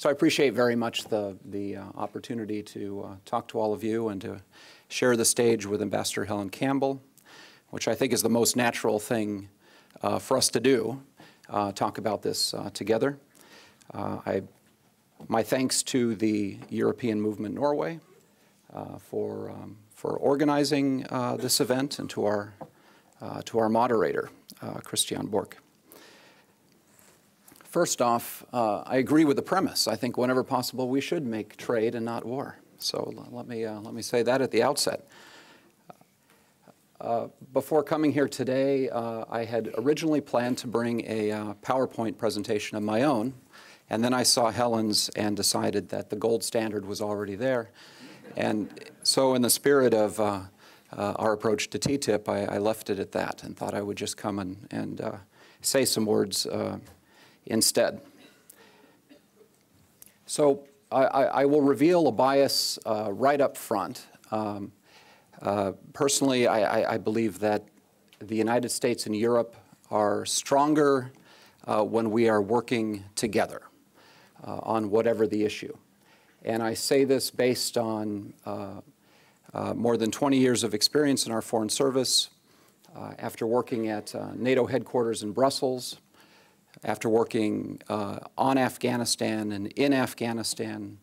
So I appreciate very much the opportunity to talk to all of you and to share the stage with Ambassador Helen Campbell, which I think is the most natural thing for us to do, talk about this together. My thanks to the European Movement Norway for organizing this event, and to our moderator, Christian Borch. First off, I agree with the premise. I think whenever possible we should make trade and not war. So let me say that at the outset. Before coming here today, I had originally planned to bring a PowerPoint presentation of my own, and then I saw Helen's and decided that the gold standard was already there. And so in the spirit of our approach to TTIP, I left it at that and thought I would just come and say some words instead. So I will reveal a bias right up front. Personally, I believe that the United States and Europe are stronger when we are working together on whatever the issue. And I say this based on more than 20 years of experience in our Foreign Service, after working at NATO headquarters in Brussels, after working on Afghanistan and in Afghanistan,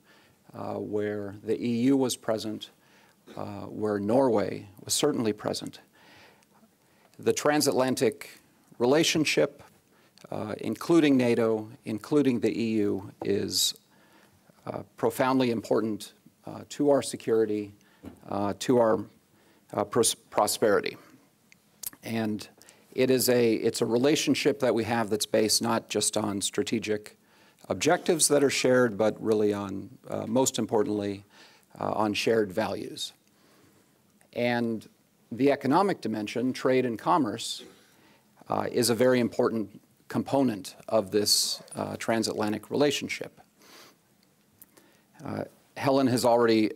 where the EU was present, where Norway was certainly present. The transatlantic relationship, including NATO, including the EU, is profoundly important to our security, to our prosperity. And it's a relationship that we have that's based not just on strategic objectives that are shared, but really on, most importantly, on shared values. And the economic dimension, trade and commerce, is a very important component of this transatlantic relationship. Helen has already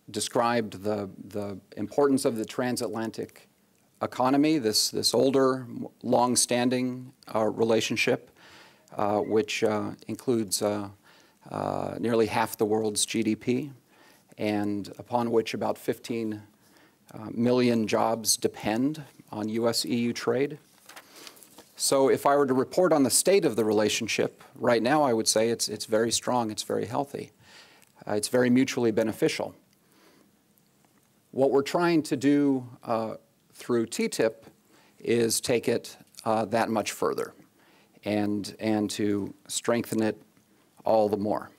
described the importance of the transatlantic economy, this older, long-standing relationship, which includes nearly half the world's GDP, and upon which about 15 million jobs depend on U.S.-EU trade. So if I were to report on the state of the relationship right now, I would say it's very strong, it's very healthy, it's very mutually beneficial. What we're trying to do through TTIP is take it that much further and to strengthen it all the more.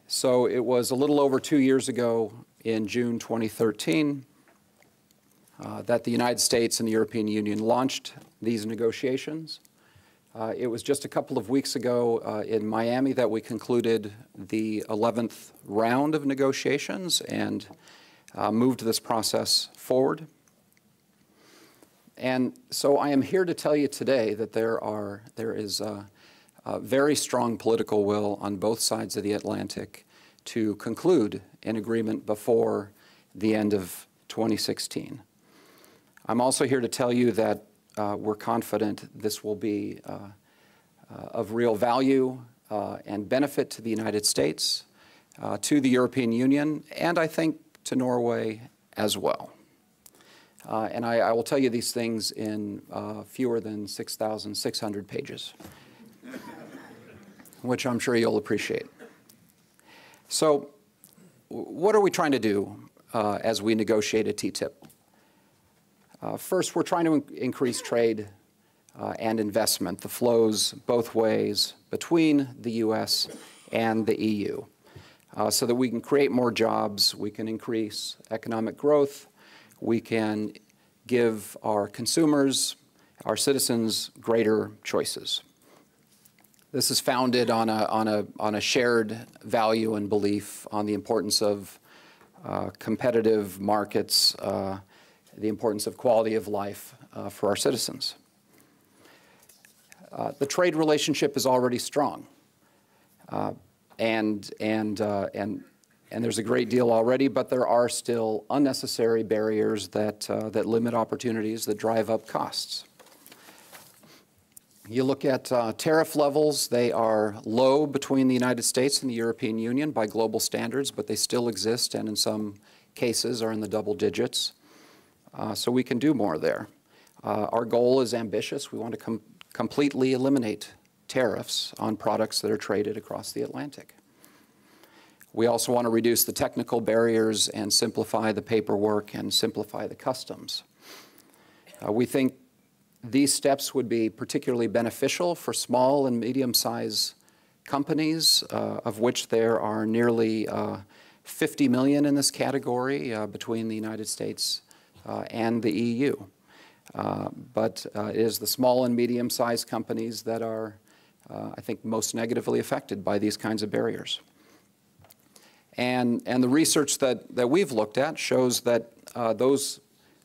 So it was a little over 2 years ago, in June 2013, that the United States and the European Union launched these negotiations. It was just a couple of weeks ago in Miami that we concluded the 11th round of negotiations and moved this process forward. And so I am here to tell you today that there is a very strong political will on both sides of the Atlantic to conclude an agreement before the end of 2016. I'm also here to tell you that we're confident this will be of real value and benefit to the United States, to the European Union, and I think to Norway as well. And I will tell you these things in fewer than 6,600 pages, which I'm sure you'll appreciate. So what are we trying to do as we negotiate a TTIP? First, we're trying to increase trade and investment, the flows both ways between the U.S. and the EU, so that we can create more jobs, we can increase economic growth, we can give our consumers, our citizens, greater choices. This is founded on a shared value and belief on the importance of competitive markets, the importance of quality of life for our citizens. The trade relationship is already strong, and there's a great deal already, but there are still unnecessary barriers that limit opportunities, that drive up costs. You look at tariff levels, they are low between the United States and the European Union by global standards, but they still exist and in some cases are in the double digits. So we can do more there. Our goal is ambitious. We want to completely eliminate tariffs on products that are traded across the Atlantic. We also want to reduce the technical barriers and simplify the paperwork and simplify the customs. We think these steps would be particularly beneficial for small and medium-sized companies, of which there are nearly 50 million in this category between the United States and the EU. But it is the small and medium-sized companies that are, I think, most negatively affected by these kinds of barriers. And the research that we've looked at shows that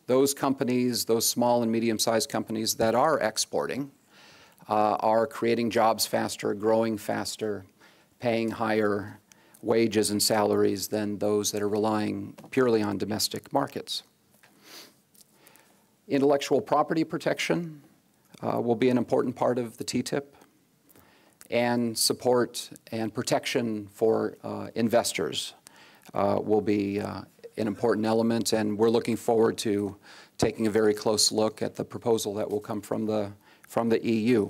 those companies, those small and medium-sized companies that are exporting, are creating jobs faster, growing faster, paying higher wages and salaries than those that are relying purely on domestic markets. Intellectual property protection will be an important part of the TTIP, and support and protection for investors will be an important element, and we're looking forward to taking a very close look at the proposal that will come from the EU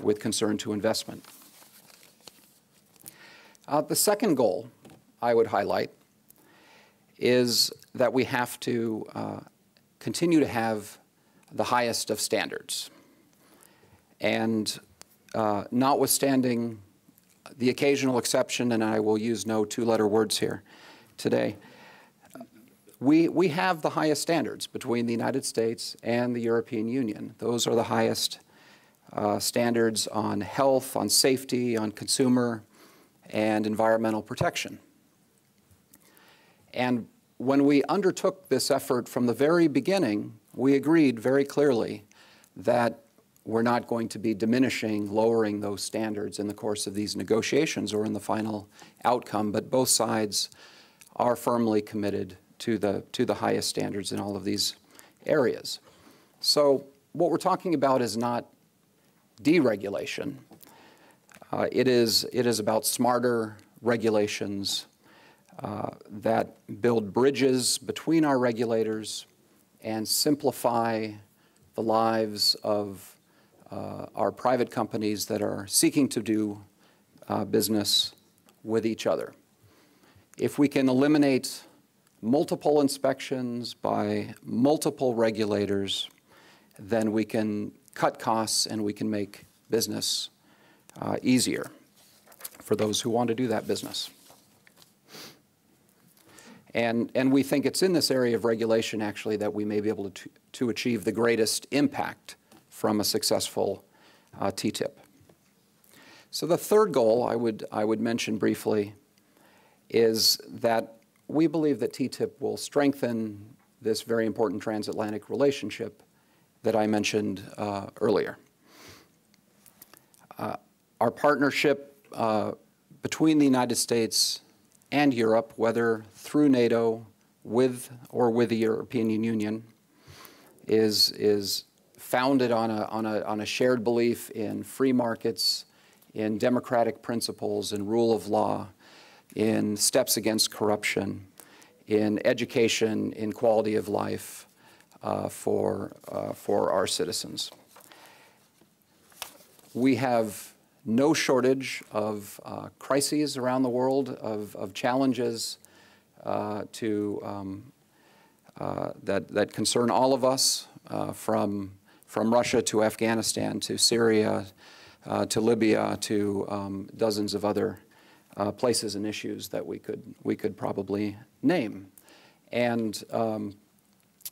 with concern to investment. The second goal I would highlight is that we have to continue to have the highest of standards. And notwithstanding the occasional exception, and I will use no two-letter words here today, we have the highest standards between the United States and the European Union. Those are the highest standards on health, on safety, on consumer and environmental protection. And when we undertook this effort from the very beginning, we agreed very clearly that we're not going to be diminishing, lowering those standards in the course of these negotiations or in the final outcome, but both sides are firmly committed to the highest standards in all of these areas. So what we're talking about is not deregulation. It is about smarter regulations that build bridges between our regulators and simplify the lives of our private companies that are seeking to do business with each other. If we can eliminate multiple inspections by multiple regulators, then we can cut costs and we can make business easier for those who want to do that business. And we think it's in this area of regulation, actually, that we may be able to achieve the greatest impact from a successful TTIP. So the third goal I would mention briefly is that we believe that TTIP will strengthen this very important transatlantic relationship that I mentioned earlier. Our partnership between the United States and Europe, whether through NATO, with the European Union, is founded on a shared belief in free markets, in democratic principles, in rule of law, in steps against corruption, in education, in quality of life for our citizens. We have no shortage of crises around the world, of challenges that concern all of us, from Russia to Afghanistan to Syria to Libya to dozens of other places and issues that we could probably name. And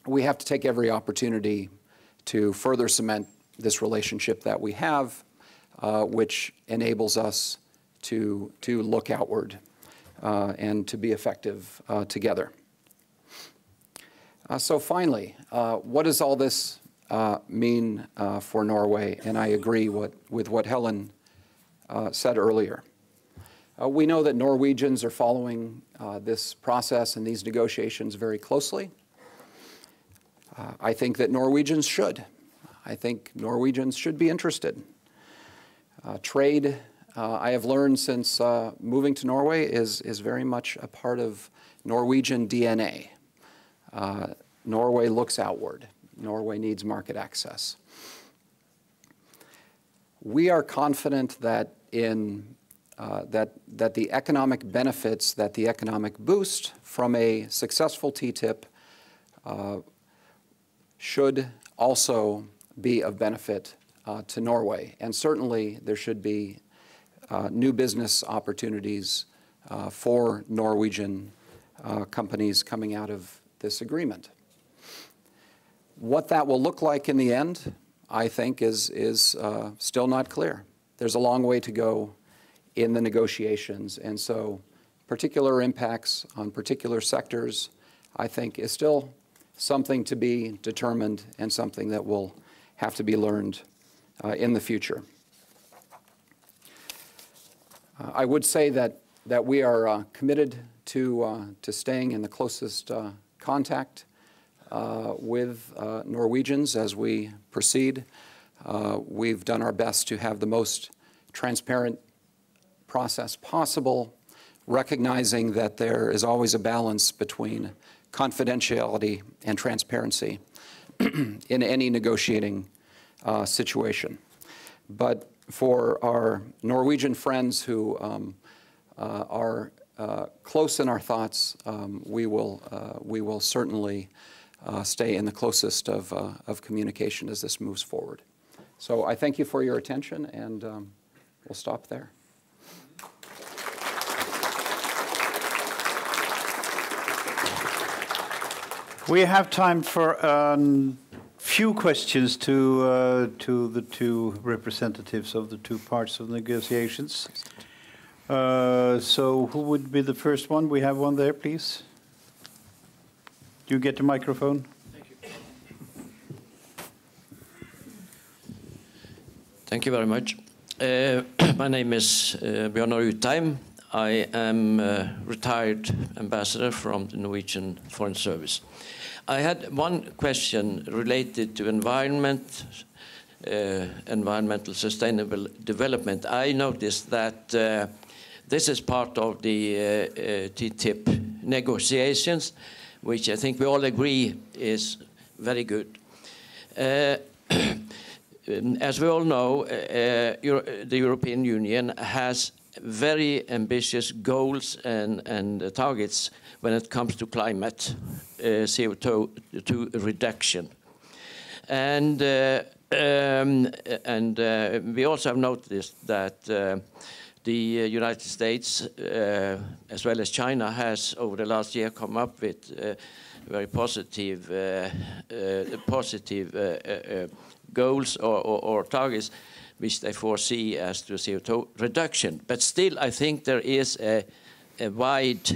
we have to take every opportunity to further cement this relationship that we have, which enables us to look outward and to be effective together. So finally, what does all this mean for Norway? And I agree with what Helen said earlier. We know that Norwegians are following this process and these negotiations very closely. I think that Norwegians should. I think Norwegians should be interested Trade, I have learned since moving to Norway, is very much a part of Norwegian DNA. Norway looks outward. Norway needs market access. We are confident that that the economic benefits, that the economic boost from a successful TTIP should also be of benefit to Norway. And certainly there should be new business opportunities for Norwegian companies coming out of this agreement. What that will look like in the end, I think, is still not clear. There's a long way to go in the negotiations, and so particular impacts on particular sectors, I think, is still something to be determined and something that will have to be learned in the future. I would say that we are committed to staying in the closest contact with Norwegians as we proceed. We've done our best to have the most transparent process possible, recognizing that there is always a balance between confidentiality and transparency in any negotiating situation. But for our Norwegian friends who are close in our thoughts, we will certainly stay in the closest of communication as this moves forward. So I thank you for your attention, and we'll stop there. We have time for a few questions to the two representatives of the two parts of the negotiations. So who would be the first one? We have one there, please. You get the microphone. Thank you. Thank you very much. My name is Bjørnar Utheim. I am a retired ambassador from the Norwegian Foreign Service. I had one question related to environmental sustainable development. I noticed that this is part of the TTIP negotiations, which I think we all agree is very good. As we all know, the European Union has very ambitious goals and targets when it comes to climate, CO2 reduction. And we also have noticed that the United States, as well as China, has over the last year come up with very positive goals or targets which they foresee as to CO2 reduction. But still, I think there is a wide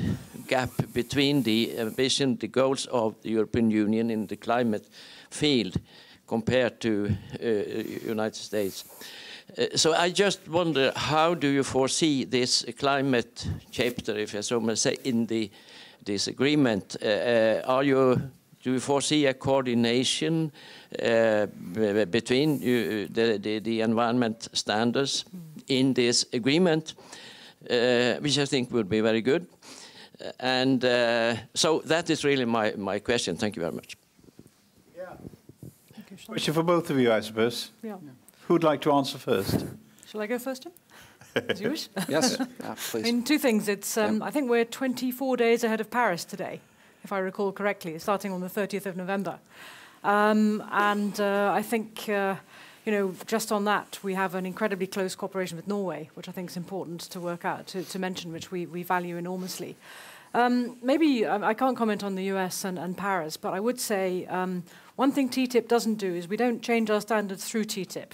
gap between the ambition, the goals of the European Union in the climate field compared to United States. So I just wonder, how do you foresee this climate chapter, if I so may say, in this agreement? Do you foresee a coordination between the environment standards in this agreement, which I think would be very good? And so that is really my question. Thank you very much. Yeah. Question for both of you, I suppose. Yeah. Who'd like to answer first? Shall I go first, Jim? As you wish. Yes, please. I mean, two things. It's I think we're 24 days ahead of Paris today, if I recall correctly, starting on the 30th of November. I think, you know, just on that, we have an incredibly close cooperation with Norway, which I think is important to work out, to mention, which we value enormously. Maybe I can't comment on the US and Paris, but I would say one thing TTIP doesn't do is we don't change our standards through TTIP.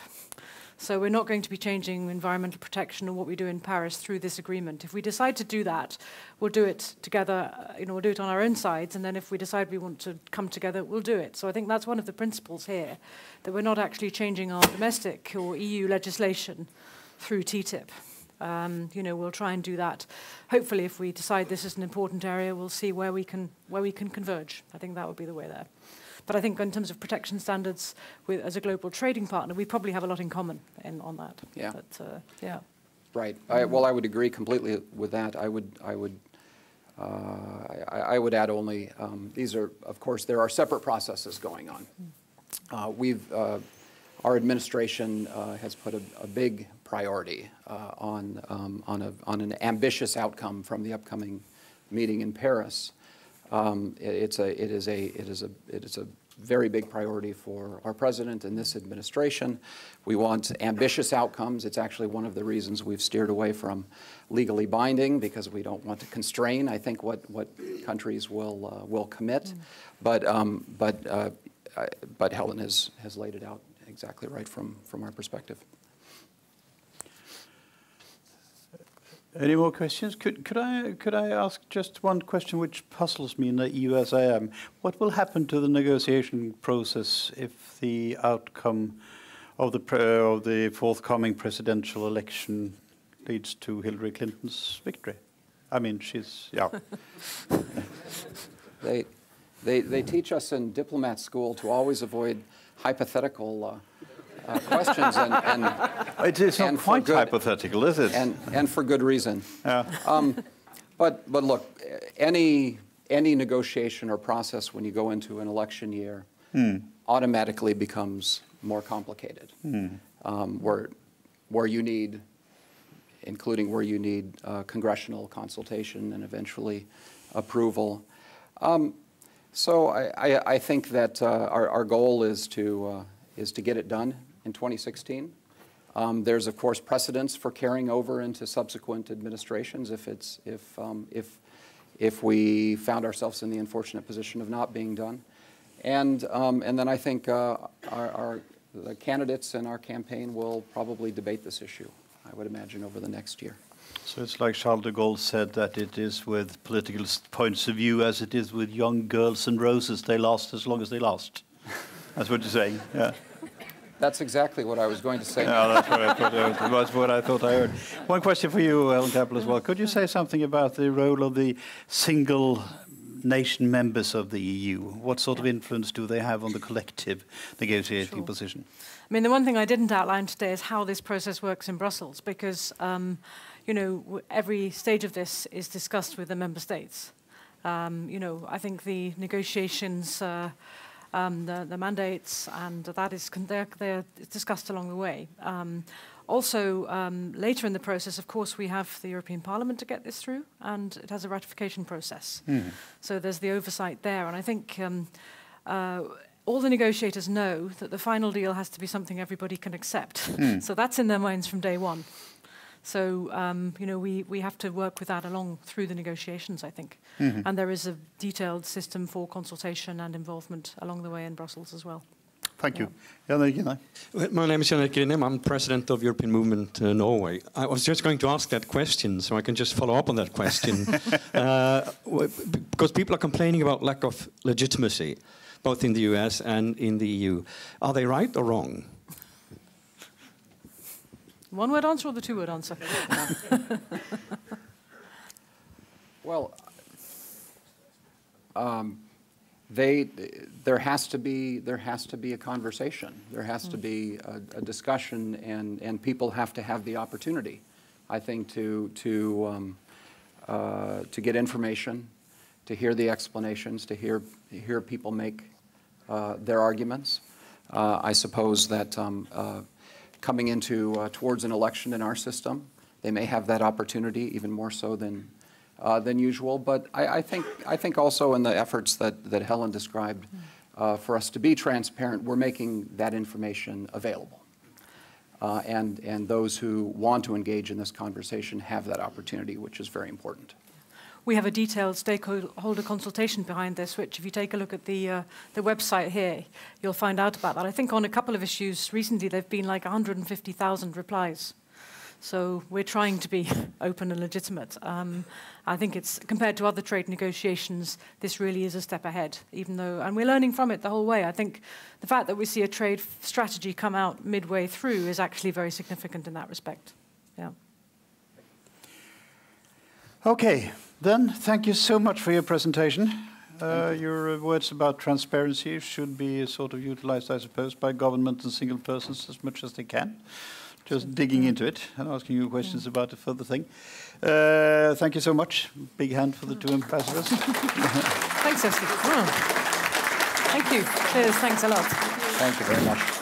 So we're not going to be changing environmental protection or what we do in Paris through this agreement. If we decide to do that, we'll do it together, you know, we'll do it on our own sides, and then if we decide we want to come together, we'll do it. So I think that's one of the principles here, that we're not actually changing our domestic or EU legislation through TTIP. You know, we'll try and do that. Hopefully, if we decide this is an important area, we'll see where we can converge. I think that would be the way there. But I think in terms of protection standards as a global trading partner, we probably have a lot in common on that. Yeah. But, yeah. Right. Well, I would agree completely with that. I would add only, these are, of course, there are separate processes going on. Our administration has put a big priority on an ambitious outcome from the upcoming meeting in Paris. It is a very big priority for our president and this administration. We want ambitious outcomes. It's actually one of the reasons we've steered away from legally binding, because we don't want to constrain, I think, what countries will commit. But Helen has laid it out exactly right from our perspective. Any more questions? Could I ask just one question which puzzles me in the EU as I am? What will happen to the negotiation process if the outcome of the forthcoming presidential election leads to Hillary Clinton's victory? I mean, They teach us in diplomat school to always avoid hypothetical questions, and it is not quite hypothetical, is it? And for good reason. Yeah. But look, any negotiation or process when you go into an election year automatically becomes more complicated, where you need, including where you need congressional consultation and eventually approval. So I think that our goal is to get it done in 2016. There's of course precedence for carrying over into subsequent administrations if we found ourselves in the unfortunate position of not being done, and then I think the candidates in our campaign will probably debate this issue, I would imagine, over the next year. So it's like Charles de Gaulle said, that it is with political points of view as it is with young girls and roses. They last as long as they last. That's what you're saying, yeah. That's exactly what I was going to say. No, that's what I thought I heard. One question for you, Helen Cappel, as well. Could you say something about the role of the single nation members of the EU? What sort of influence do they have on the collective negotiating position? I mean, the one thing I didn't outline today is how this process works in Brussels, because you know, every stage of this is discussed with the member states. You know, I think the negotiations, the mandates, and that is they're discussed along the way. Also, later in the process, of course, we have the European Parliament to get this through, and it has a ratification process. So there's the oversight there, and I think all the negotiators know that the final deal has to be something everybody can accept. So that's in their minds from day one. So, you know, we have to work with that along through the negotiations, I think. And there is a detailed system for consultation and involvement along the way in Brussels as well. Thank you. Yeah. My name is Jan Erik Grinem. I'm president of European Movement Norway. I was just going to ask that question, so I can just follow up on that question. Because people are complaining about lack of legitimacy, both in the US and in the EU. Are they right or wrong? One-word answer or the two-word answer? Well, there has to be a conversation. There has to be a discussion, and people have to have the opportunity, I think, to get information, to hear the explanations, to hear people make their arguments. I suppose that coming into towards an election in our system, they may have that opportunity even more so than usual. But I think also in the efforts that Helen described, for us to be transparent, we're making that information available, and those who want to engage in this conversation have that opportunity, which is very important. We have a detailed stakeholder consultation behind this, which if you take a look at the website here, you'll find out about that. I think on a couple of issues recently, there have been like 150,000 replies. So we're trying to be open and legitimate. I think it's, compared to other trade negotiations, this really is a step ahead, even though, and we're learning from it the whole way. I think the fact that we see a trade strategy come out midway through is actually very significant in that respect. Yeah. Okay. Then, thank you so much for your presentation. Your words about transparency should be sort of utilized, I suppose, by government and single persons as much as they can. Just digging into it and asking you questions about the further thing. Thank you so much. Big hand for the two ambassadors. Thanks, Esther. Thank you. Cheers. Thanks a lot. Thank you very much.